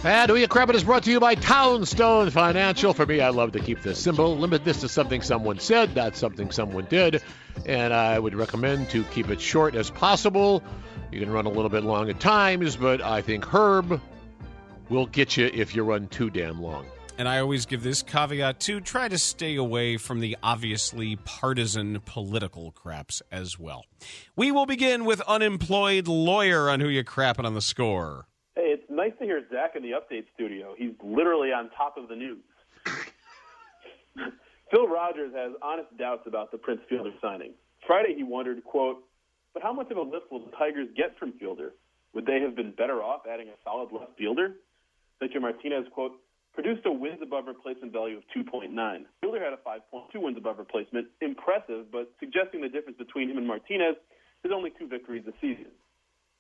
And Who You Crappin' is brought to you by Townstone Financial. For me, I love to keep this simple. Limit this to something someone said, not something someone did. And I would recommend to keep it short as possible. You can run a little bit long at times, but I think Herb will get you if you run too damn long. And I always give this caveat, too. Try to stay away from the obviously partisan political craps as well. We will begin with unemployed lawyer on Who You Crappin' on the Score. Hey, it's nice to hear Zach in the update studio. He's literally on top of the news. Phil Rogers has honest doubts about the Prince Fielder signing. Friday he wondered, quote, but how much of a lift will the Tigers get from Fielder? Would they have been better off adding a solid left fielder? Victor Martinez, quote, produced a wins above replacement value of 2.9. Fielder had a 5.2 wins above replacement. Impressive, but suggesting the difference between him and Martinez is only 2 victories this season.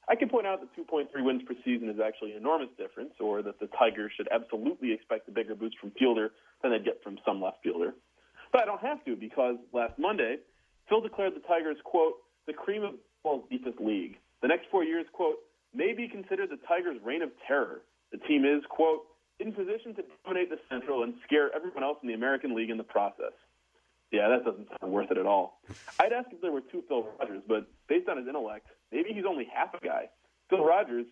I can point out that 2.3 wins per season is actually an enormous difference, or that the Tigers should absolutely expect a bigger boost from Fielder than they'd get from some left fielder. But I don't have to, because last Monday, Phil declared the Tigers, quote, the cream of baseball's deepest league. The next 4 years, quote, may be considered the Tigers' reign of terror. The team is, quote, in position to dominate the Central and scare everyone else in the American League in the process. Yeah, that doesn't sound worth it at all. I'd ask if there were 2 Phil Rogers, but based on his intellect, maybe he's only half a guy. Phil Rogers,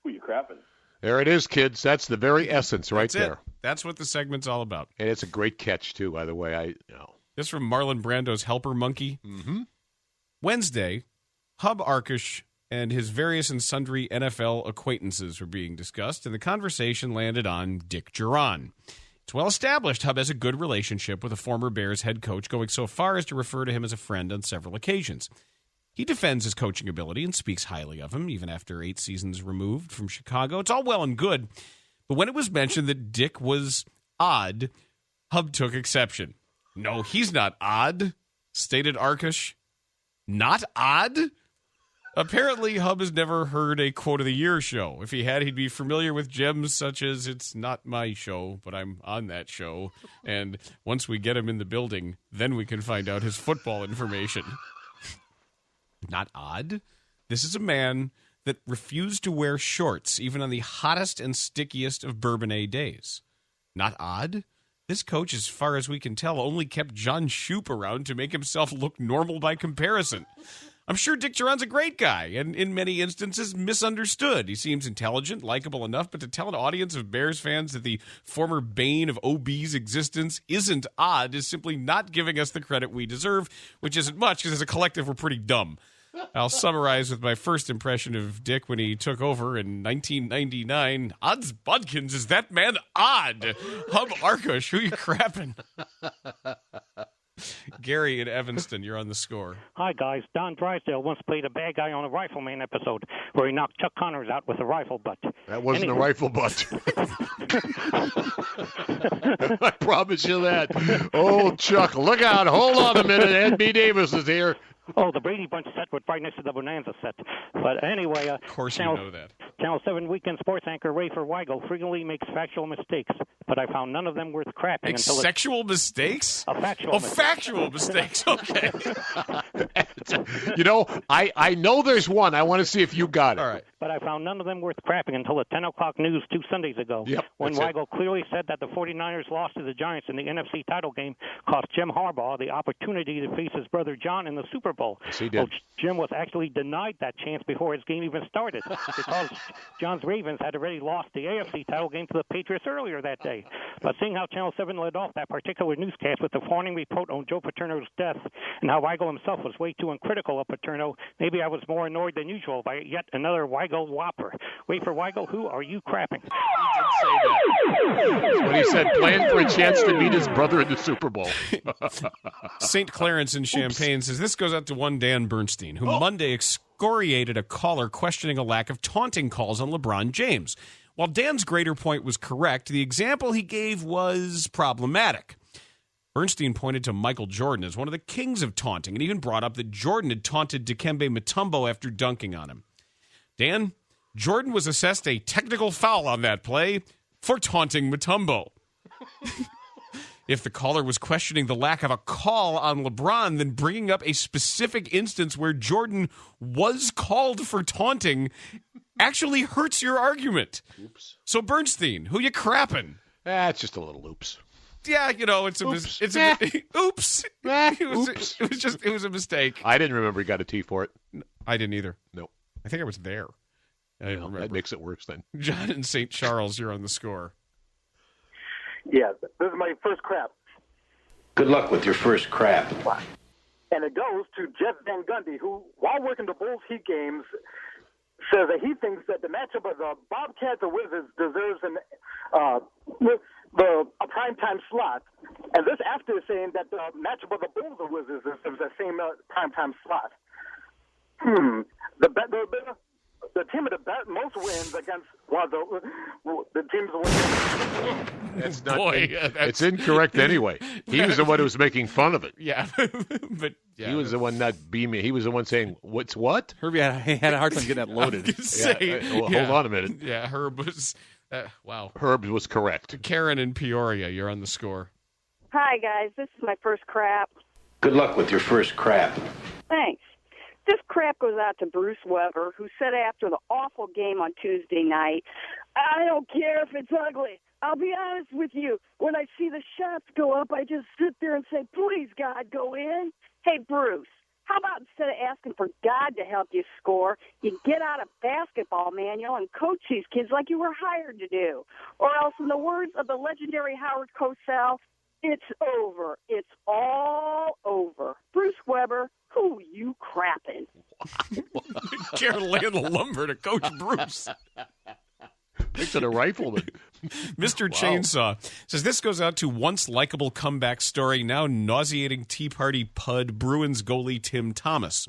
who you crapping? There it is, kids. That's the very essence right there. That's what the segment's all about. And it's a great catch, too, by the way. This from Marlon Brando's Helper Monkey. Mm-hmm. Wednesday, Hub Arkush and his various and sundry NFL acquaintances were being discussed, and the conversation landed on Dick Duran. It's well established Hub has a good relationship with a former Bears head coach, going so far as to refer to him as a friend on several occasions. He defends his coaching ability and speaks highly of him, even after 8 seasons removed from Chicago. It's all well and good, but when it was mentioned that Dick was odd, Hub took exception. No, he's not odd, stated Arkush. Not odd? Apparently, Hub has never heard a Quote of the Year show. If he had, he'd be familiar with gems such as, it's not my show, but I'm on that show. And once we get him in the building, then we can find out his football information. Not odd. This is a man that refused to wear shorts, even on the hottest and stickiest of Bourbonnais days. Not odd. This coach, as far as we can tell, only kept John Shoop around to make himself look normal by comparison. I'm sure Dick Duran's a great guy, and in many instances misunderstood. He seems intelligent, likable enough, but to tell an audience of Bears fans that the former bane of OB's existence isn't odd is simply not giving us the credit we deserve, which isn't much, because as a collective we're pretty dumb. I'll summarize with my first impression of Dick when he took over in 1999. Odds Budkins, is that man odd? Hub Arkush, who you crapping? Gary in Evanston, you're on the Score. Hi, guys. Don Drysdale once played a bad guy on a Rifleman episode where he knocked Chuck Connors out with a rifle butt. That wasn't a rifle butt. I promise you that. Oh, Chuck, look out. Hold on a minute. Ed B. Davis is here. Oh, the Brady Bunch set was right next to the Bonanza set. But anyway, of course you know that. Channel 7 weekend sports anchor Rafer Weigel frequently makes factual mistakes, but I found none of them worth crapping until sexual mistakes? Factual mistakes. Factual mistakes. Okay. You know, I know there's one. I want to see if you got it. All right. But I found none of them worth crapping until the 10 o'clock news 2 Sundays ago, when Weigel clearly said that the 49ers loss to the Giants in the NFC title game cost Jim Harbaugh the opportunity to face his brother John in the Super Bowl. Yes, he did. Well, Jim was actually denied that chance before his game even started because John's Ravens had already lost the AFC title game to the Patriots earlier that day. But seeing how Channel 7 led off that particular newscast with the warning report on Joe Paterno's death and how Weigel himself was way too uncritical of Paterno, maybe I was more annoyed than usual by yet another Weigel whopper. Wait for Weigel, who are you crapping? He did say that. When he said playing for a chance to meet his brother in the Super Bowl. St. Clarence in Champaign says, this goes out to one Dan Bernstein, who Monday excoriated a caller questioning a lack of taunting calls on LeBron James. While Dan's greater point was correct, the example he gave was problematic. Bernstein pointed to Michael Jordan as one of the kings of taunting and even brought up that Jordan had taunted Dikembe Mutombo after dunking on him. Dan, Jordan was assessed a technical foul on that play for taunting Mutombo. If the caller was questioning the lack of a call on LeBron, then bringing up a specific instance where Jordan was called for taunting actually hurts your argument. Oops. So Bernstein, who you crapping? It's just a little oops. Yeah, it's a Oops. oops. Oops. It was a mistake. I didn't remember he got a T for it. I didn't either. No. I think I was there. I didn't remember. That makes it worse then. John in St. Charles, you're on the score. Yeah, this is my first crap. Good luck with your first crap. And it goes to Jeff Van Gundy, who, while working the Bulls Heat games, says that he thinks that the matchup of the Bobcats or Wizards deserves a primetime slot. And this after saying that the matchup of the Bulls or Wizards deserves the same primetime slot. The team with the most wins against the teams winning. That's not. It's incorrect anyway. He was the one who was making fun of it. Yeah, but he was the one not beaming. He was the one saying, "What's what?" Herbie had a hard time getting that loaded. Hold on a minute. Yeah, Herb was. Wow. Herb was correct. Karen in Peoria, you're on the score. Hi, guys. This is my first crap. Good luck with your first crap. Thanks. This crap goes out to Bruce Weber, who said after the awful game on Tuesday night, I don't care if it's ugly. I'll be honest with you. When I see the shots go up, I just sit there and say, please, God, go in. Hey, Bruce, how about instead of asking for God to help you score, you get out a basketball manual and coach these kids like you were hired to do? Or else, in the words of the legendary Howard Cosell, it's over. It's all over. Bruce Weber, who you crapping? Karen laying the lumber to Coach Bruce. Thanks to the rifleman. Mr. Chainsaw says this goes out to once likable comeback story, now nauseating Tea Party pud Bruins goalie Tim Thomas.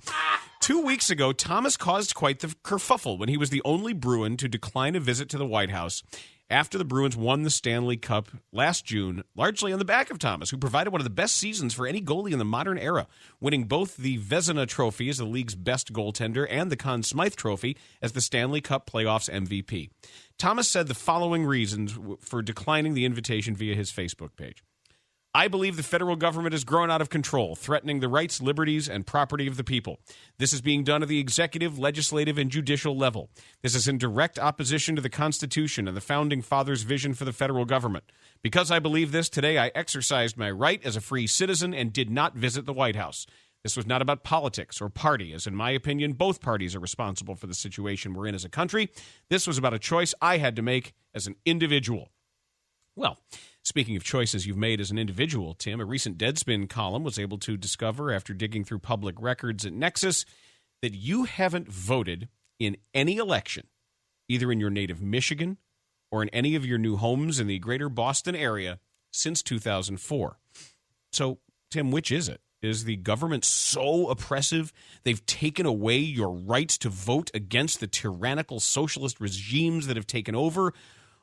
2 weeks ago, Thomas caused quite the kerfuffle when he was the only Bruin to decline a visit to the White House after the Bruins won the Stanley Cup last June, largely on the back of Thomas, who provided one of the best seasons for any goalie in the modern era, winning both the Vezina Trophy as the league's best goaltender and the Conn Smythe Trophy as the Stanley Cup playoffs MVP. Thomas said the following reasons for declining the invitation via his Facebook page. I believe the federal government has grown out of control, threatening the rights, liberties, and property of the people. This is being done at the executive, legislative, and judicial level. This is in direct opposition to the Constitution and the Founding Fathers' vision for the federal government. Because I believe this, today I exercised my right as a free citizen and did not visit the White House. This was not about politics or party, as in my opinion, both parties are responsible for the situation we're in as a country. This was about a choice I had to make as an individual. Well, speaking of choices you've made as an individual, Tim, a recent Deadspin column was able to discover after digging through public records at Nexus that you haven't voted in any election, either in your native Michigan or in any of your new homes in the greater Boston area since 2004. So, Tim, which is it? Is the government so oppressive they've taken away your rights to vote against the tyrannical socialist regimes that have taken over?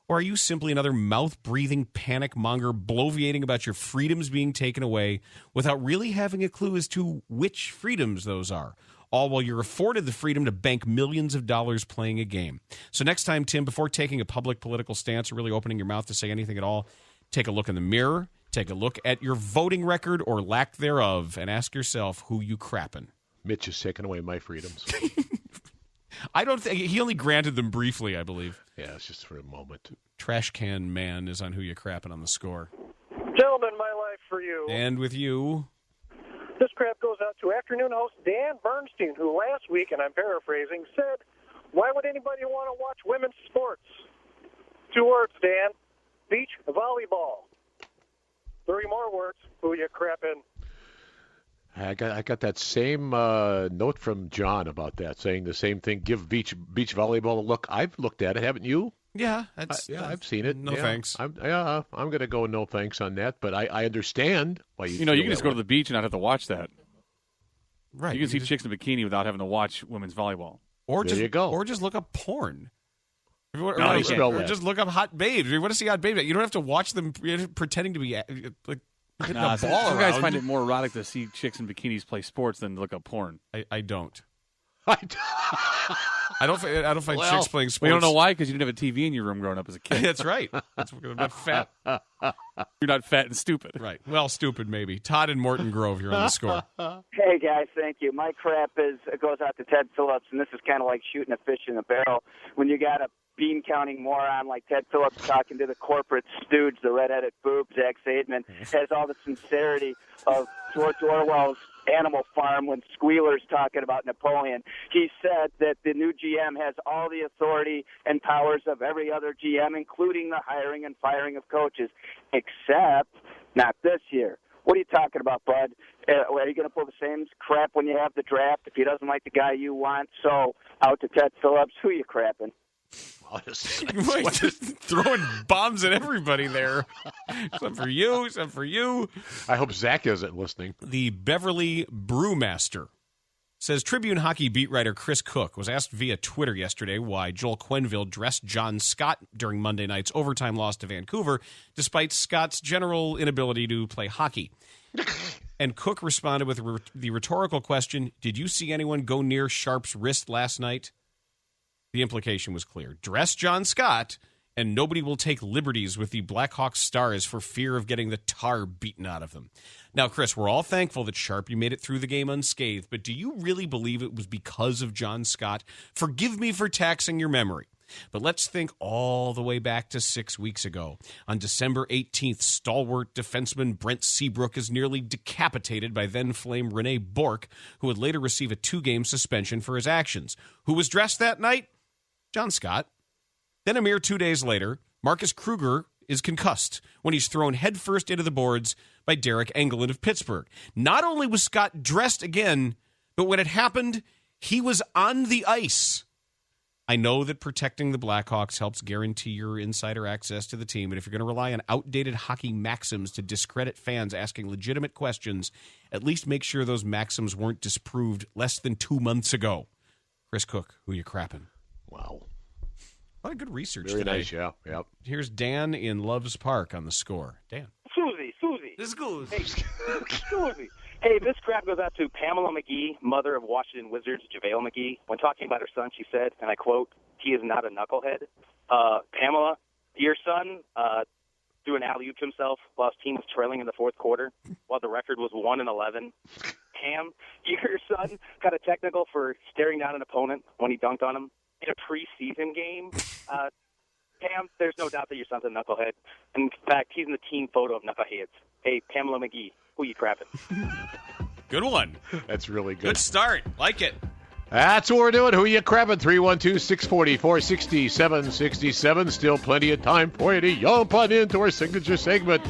Or are you simply another mouth-breathing panic monger bloviating about your freedoms being taken away without really having a clue as to which freedoms those are, all while you're afforded the freedom to bank millions of dollars playing a game? So next time, Tim, before taking a public political stance or really opening your mouth to say anything at all, take a look in the mirror, take a look at your voting record or lack thereof, and ask yourself who you crapping. Mitch has taken away my freedoms. I don't think he only granted them briefly, I believe. Yeah, it's just for a moment. Trash Can Man is on Who You Crappin' on the score. Gentlemen, my life for you. And with you. This crap goes out to afternoon host Dan Bernstein, who last week, and I'm paraphrasing, said, why would anybody want to watch women's sports? 2 words, Dan. Beach volleyball. 3 more words. Who you crappin'? I got that same note from John about that, saying the same thing. Give beach volleyball a look. I've looked at it, haven't you? Yeah, I've seen it. No thanks. I'm going to go no thanks on that, but I understand why you. You can just go to the beach and not have to watch that. Right. You can see chicks in a bikini without having to watch women's volleyball. Or there you go. Or just look up porn. Or just look up hot babes. You want to see hot babes? You don't have to watch them pretending to be like. Nah, some guys find it more erotic to see chicks in bikinis play sports than to look up porn. I don't. I don't find chicks playing sports. We don't know why, because you didn't have a TV in your room growing up as a kid. That's right. I'm not fat. You're not fat and stupid. Right. Well, stupid maybe. Todd and Morton Grove, you're on the score. Hey, guys, thank you. My crap goes out to Ted Phillips, and this is kind of like shooting a fish in a barrel. When you got a bean-counting moron like Ted Phillips talking to the corporate stooge, the red-headed boob, Zach Zaidman, has all the sincerity of George Orwell's Animal Farm when Squealer's talking about Napoleon. He said that the new GM has all the authority and powers of every other GM, including the hiring and firing of coaches, except not this year. What are you talking about, bud? Are you going to pull the same crap when you have the draft if he doesn't like the guy you want? So, out to Ted Phillips, who you crapping? Just throwing bombs at everybody there. Some for you, some for you. I hope Zach isn't listening. The Beverly Brewmaster says Tribune hockey beat writer Chris Cook was asked via Twitter yesterday why Joel Quenneville dressed John Scott during Monday night's overtime loss to Vancouver, despite Scott's general inability to play hockey. And Cook responded with the rhetorical question, "Did you see anyone go near Sharp's wrist last night?" The implication was clear. Dress John Scott, and nobody will take liberties with the Blackhawks stars for fear of getting the tar beaten out of them. Now, Chris, we're all thankful that Sharp, you made it through the game unscathed, but do you really believe it was because of John Scott? Forgive me for taxing your memory, but let's think all the way back to 6 weeks ago. On December 18th, stalwart defenseman Brent Seabrook is nearly decapitated by then-Flame Rene Bourque, who would later receive a 2-game suspension for his actions. Who was dressed that night? John Scott. Then a mere 2 days later, Marcus Kruger is concussed when he's thrown headfirst into the boards by Derek Engelland of Pittsburgh. Not only was Scott dressed again, but when it happened, he was on the ice. I know that protecting the Blackhawks helps guarantee your insider access to the team, but if you're going to rely on outdated hockey maxims to discredit fans asking legitimate questions, at least make sure those maxims weren't disproved less than 2 months ago. Chris Cook, who you crapping? Wow. A lot of good research Very today. nice, yeah. Yep. Here's Dan in Loves Park on the score. Dan. Susie. Hey, Susie. Hey, this crap goes out to Pamela McGee, mother of Washington Wizards JaVale McGee. When talking about her son, she said, and I quote, "He is not a knucklehead." Pamela, your son threw an alley-oop to himself while his team was trailing in the fourth quarter, while the record was 1-11. Pam, your son got a technical for staring down an opponent when he dunked on him in a preseason game. Pam, there's no doubt that your son's a knucklehead. In fact, he's in the team photo of knuckleheads. Hey, Pamela McGee, who you crapping? Good one. That's really good. Good start. Like it. That's what we're doing. Who you crapping? 312-640-467-67. Still plenty of time for you to jump on into our signature segment.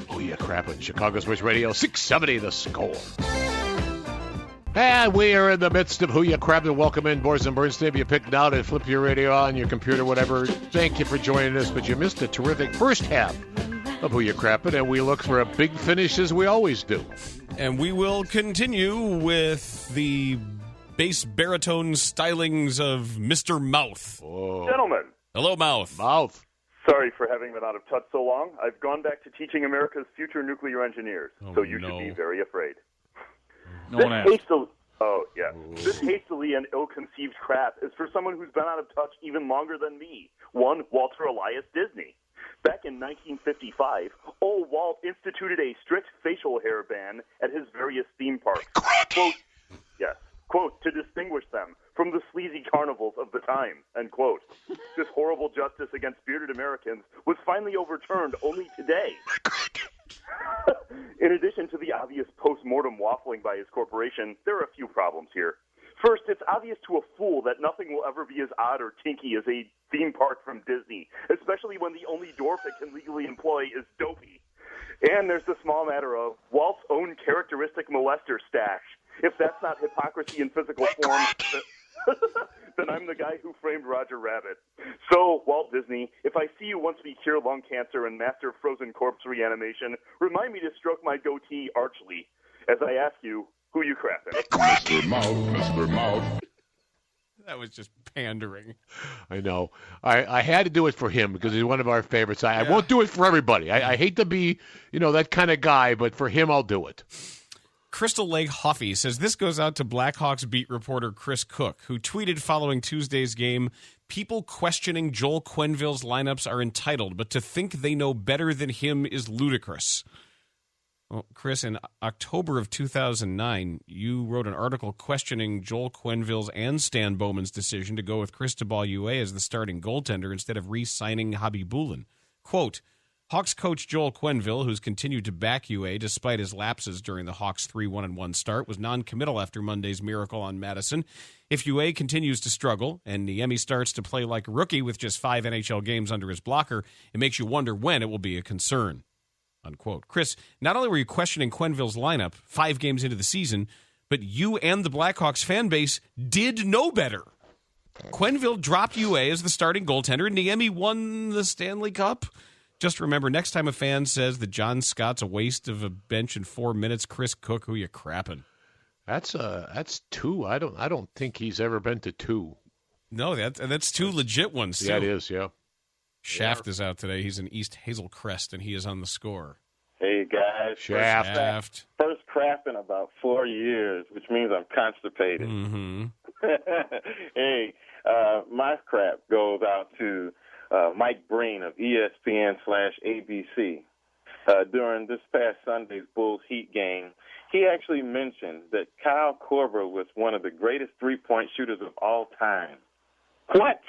Who you crapping? Chicago Sports Radio 670 The Score. And we are in the midst of Who You Crapping. Welcome in, Boers and Bernstein. If you picked out and flip your radio on, your computer, whatever, thank you for joining us. But you missed a terrific first half of Who You Crapping, and we look for a big finish as we always do. And we will continue with the bass baritone stylings of Mr. Mouth. Whoa. Gentlemen. Hello, Mouth. Mouth. Sorry for having been out of touch so long. I've gone back to teaching America's future nuclear engineers, so you should be very afraid. No one asked. This hastily and ill-conceived crap is for someone who's been out of touch even longer than me. One, Walter Elias Disney. Back in 1955, old Walt instituted a strict facial hair ban at his various theme parks. Quote, to distinguish them from the sleazy carnivals of the time, end quote. This horrible justice against bearded Americans was finally overturned only today. In addition to the obvious post-mortem waffling by his corporation, there are a few problems here. First, it's obvious to a fool that nothing will ever be as odd or tinky as a theme park from Disney, especially when the only dwarf it can legally employ is Dopey. And there's the small matter of Walt's own characteristic molester stash. If that's not hypocrisy in physical form, then I'm the guy who framed Roger Rabbit. So, Walt Disney, if I see you once we cure lung cancer and master frozen corpse reanimation, remind me to stroke my goatee archly as I ask you, who you crapping? Mr. Mouth. That was just pandering. I know. I had to do it for him because he's one of our favorites. I won't do it for everybody. I hate to be, that kind of guy, but for him, I'll do it. Crystal Lake Hoffy says this goes out to Blackhawks beat reporter Chris Cook, who tweeted following Tuesday's game, "People questioning Joel Quenneville's lineups are entitled, but to think they know better than him is ludicrous." Well, Chris, in October of 2009, you wrote an article questioning Joel Quenneville's and Stan Bowman's decision to go with Cristobal Ue as the starting goaltender instead of re-signing Khabibulin. Quote, Hawks coach Joel Quenneville, who's continued to back Ue despite his lapses during the Hawks' 3-1-1 start, was non-committal after Monday's miracle on Madison. If Ue continues to struggle and Niemi starts to play like a rookie with just 5 NHL games under his blocker, it makes you wonder when it will be a concern. Unquote. Chris, not only were you questioning Quenneville's lineup 5 games into the season, but you and the Blackhawks fan base did know better. Quenneville dropped Ue as the starting goaltender, and Niemi won the Stanley Cup. Just remember, next time a fan says that John Scott's a waste of a bench in 4 minutes, Chris Cook, who you crapping? That's 2. I don't think he's ever been to 2. No, that's 2 legit ones, too. Yeah, it is, yeah. Shaft is out today. He's in East Hazel Crest, and he is on the score. Hey, guys. Shaft. First crap in about 4 years, which means I'm constipated. Mm-hmm. Hey, my crap goes out to Mike Breen of ESPN/ABC. During this past Sunday's Bulls Heat game, he actually mentioned that Kyle Korver was one of the greatest three-point shooters of all time. What?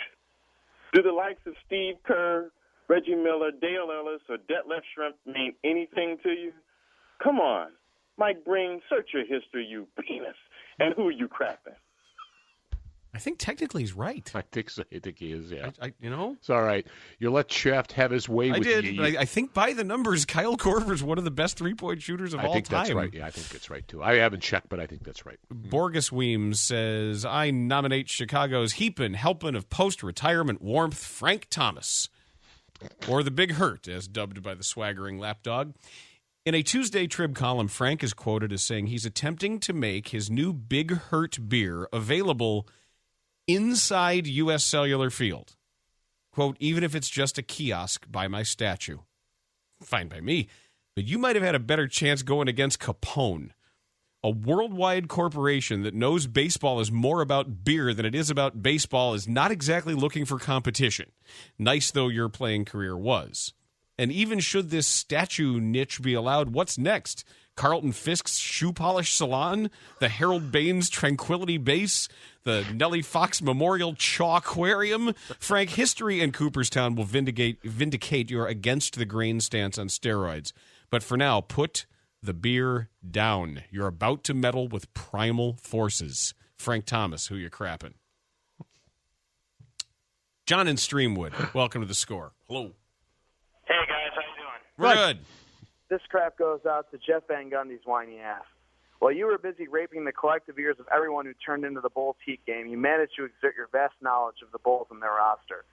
Do the likes of Steve Kerr, Reggie Miller, Dale Ellis, or Detlef Schrempf mean anything to you? Come on. Mike Breen, search your history, you penis. And who are you crapping? I think technically he's right. I think so. I think he is, yeah. It's all right. You let Shaft have his way with you. But I think by the numbers, Kyle Korver is one of the best three-point shooters of all time. I think that's right. Yeah, I think that's right, too. I haven't checked, but I think that's right. Borges Weems says, I nominate Chicago's heapin', helpin' of post-retirement warmth, Frank Thomas. Or the Big Hurt, as dubbed by the swaggering lapdog. In a Tuesday Trib column, Frank is quoted as saying he's attempting to make his new Big Hurt beer available inside U.S. Cellular Field. Quote, even if it's just a kiosk by my statue. Fine by me. But you might have had a better chance going against Capone, a worldwide corporation that knows baseball is more about beer than it is about baseball, is not exactly looking for competition, nice though your playing career was. And even should this statue niche be allowed, what's next? Carlton Fisk's Shoe Polish Salon? The Harold Baines Tranquility Base? The Nellie Fox Memorial Chaw Aquarium? Frank, history in Cooperstown will vindicate your against-the-grain stance on steroids. But for now, put the beer down. You're about to meddle with primal forces. Frank Thomas, who you crapping? John in Streamwood, welcome to the score. Hello. Hey, guys, how you doing? We're good. This crap goes out to Jeff Van Gundy's whiny ass. While you were busy raping the collective ears of everyone who turned into the Bulls Heat game, you managed to exert your vast knowledge of the Bulls and their roster.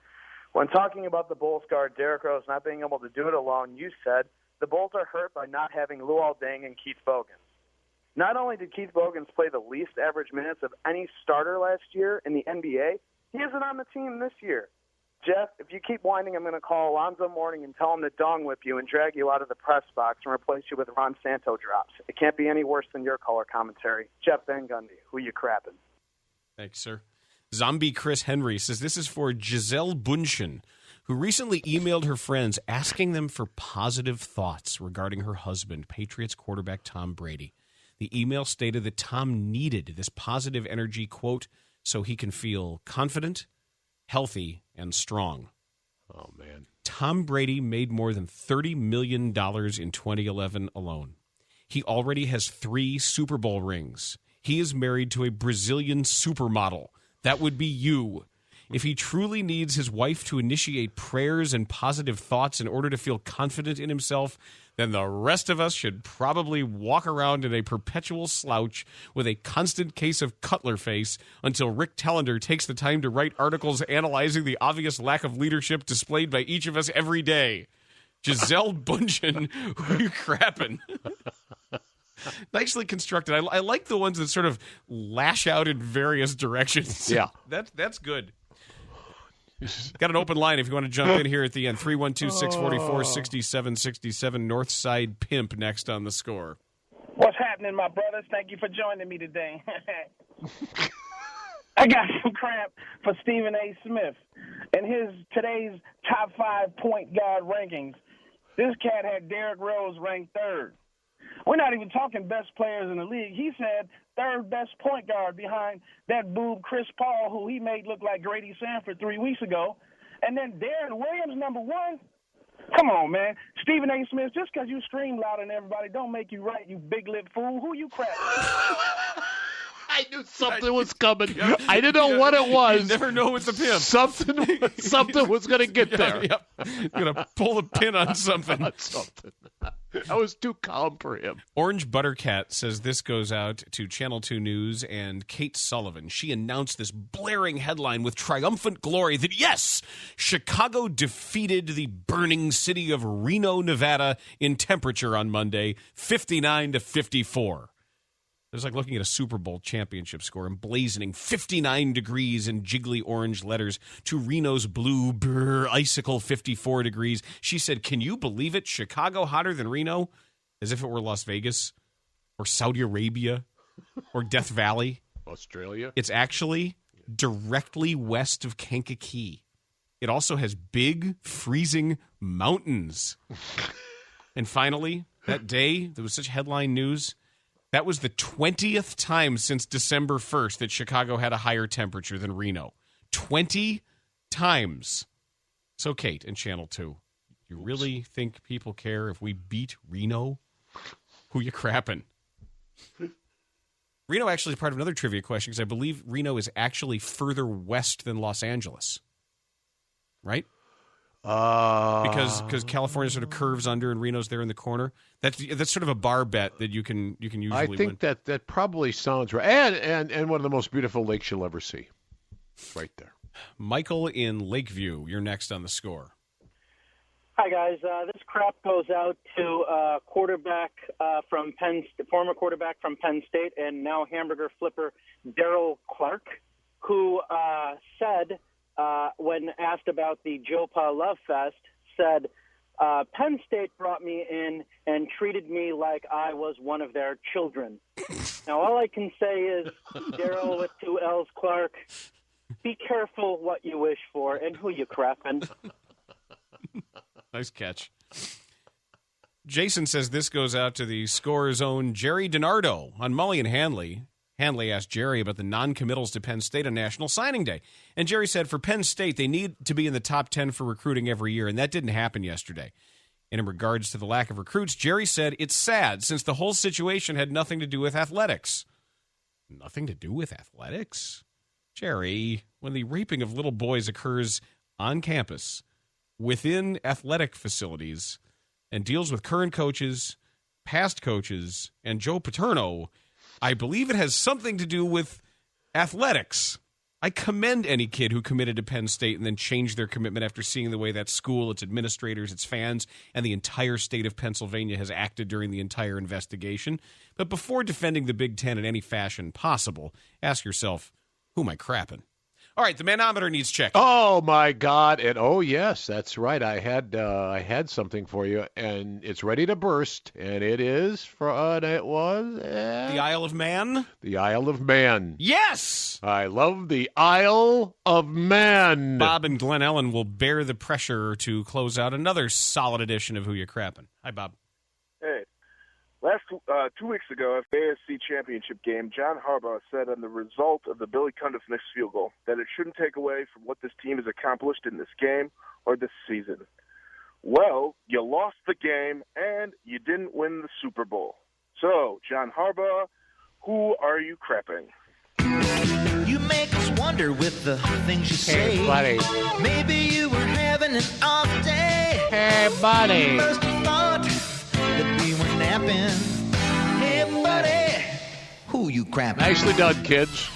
When talking about the Bulls guard Derrick Rose not being able to do it alone, you said, the Bulls are hurt by not having Luol Deng and Keith Bogans. Not only did Keith Bogans play the least average minutes of any starter last year in the NBA, he isn't on the team this year. Jeff, if you keep whining, I'm going to call Alonzo Mourning and tell him to dong whip you and drag you out of the press box and replace you with Ron Santo drops. It can't be any worse than your color commentary. Jeff Van Gundy, who you crapping? Thanks, sir. Zombie Chris Henry says this is for Giselle Bundchen, who recently emailed her friends asking them for positive thoughts regarding her husband, Patriots quarterback Tom Brady. The email stated that Tom needed this positive energy, quote, so he can feel confident, healthy, and strong. Oh, man. Tom Brady made more than $30 million in 2011 alone. He already has 3 Super Bowl rings. He is married to a Brazilian supermodel. That would be you. If he truly needs his wife to initiate prayers and positive thoughts in order to feel confident in himself, then the rest of us should probably walk around in a perpetual slouch with a constant case of Cutler face until Rick Tellender takes the time to write articles analyzing the obvious lack of leadership displayed by each of us every day. Giselle Bundchen, who you crapping? Nicely constructed. I like the ones that sort of lash out in various directions. Yeah. That's good. Got an open line if you want to jump in here at the end. 312-644-6767. Northside Pimp next on the score. What's happening, my brothers? Thank you for joining me today. I got some crap for Stephen A. Smith and his today's top 5 point guard rankings. This cat had Derrick Rose ranked 3rd. We're not even talking best players in the league. He said 3rd best point guard behind that boob Chris Paul, who he made look like Grady Sanford 3 weeks ago. And then Darren Williams, number 1. Come on, man. Stephen A. Smith, just because you scream louder than everybody don't make you right, you big-lip fool. Who you crap? I knew something was coming. I didn't know what it was. You never know with the pin. Something was going to get there. Yep. Going to pull the pin on something. I was too calm for him. Orange Buttercat says this goes out to Channel 2 News and Kate Sullivan. She announced this blaring headline with triumphant glory that, yes, Chicago defeated the burning city of Reno, Nevada in temperature on Monday, 59-54. It was like looking at a Super Bowl championship score, emblazoning 59 degrees in jiggly orange letters to Reno's blue icicle 54 degrees. She said, can you believe it? Chicago hotter than Reno? As if it were Las Vegas or Saudi Arabia or Death Valley. Australia. It's actually directly west of Kankakee. It also has big, freezing mountains. And finally, that day, there was such headline news. That was the 20th time since December 1st that Chicago had a higher temperature than Reno. 20 times. So, Kate, in Channel 2, you really think people care if we beat Reno? Who you crapping? Reno actually is part of another trivia question because I believe Reno is actually further west than Los Angeles. Right? Because California sort of curves under and Reno's there in the corner. That's sort of a bar bet that you can usually win. I think that probably sounds right. And one of the most beautiful lakes you'll ever see. Right there. Michael in Lakeview, you're next on the score. Hi, guys. This crap goes out to quarterback from former quarterback from Penn State and now hamburger flipper Daryl Clark, who said, when asked about the Joe Pa Love Fest, said, Penn State brought me in and treated me like I was one of their children. Now, all I can say is, Daryl with 2 L's, Clark, be careful what you wish for and who you crappin'. Nice catch. Jason says this goes out to the Scorer's own Jerry DiNardo on Mully and Hanley. Hanley asked Jerry about the non-committals to Penn State on National Signing Day. And Jerry said for Penn State, they need to be in the top 10 for recruiting every year, and that didn't happen yesterday. And in regards to the lack of recruits, Jerry said it's sad since the whole situation had nothing to do with athletics. Nothing to do with athletics? Jerry, when the raping of little boys occurs on campus, within athletic facilities, and deals with current coaches, past coaches, and Joe Paterno, I believe it has something to do with athletics. I commend any kid who committed to Penn State and then changed their commitment after seeing the way that school, its administrators, its fans, and the entire state of Pennsylvania has acted during the entire investigation. But before defending the Big Ten in any fashion possible, ask yourself, who am I crapping? All right, the manometer needs checking. Oh my God! And oh yes, that's right. I had something for you, and it's ready to burst. And it is it was the Isle of Man. The Isle of Man. Yes, I love the Isle of Man. Bob and Glen Ellen will bear the pressure to close out another solid edition of Who You Crappin'. Hi, Bob. Hey. Last 2 weeks ago, at the AFC Championship game, John Harbaugh said on the result of the Billy Cundiff missed field goal that it shouldn't take away from what this team has accomplished in this game or this season. Well, you lost the game and you didn't win the Super Bowl. So, John Harbaugh, who are you crapping? You make us wonder with the things you say. Hey, buddy. Maybe you were having an off day. Hey, buddy. You must have thought that we were napping. Hey, buddy, who you crapping? Nicely done, kids.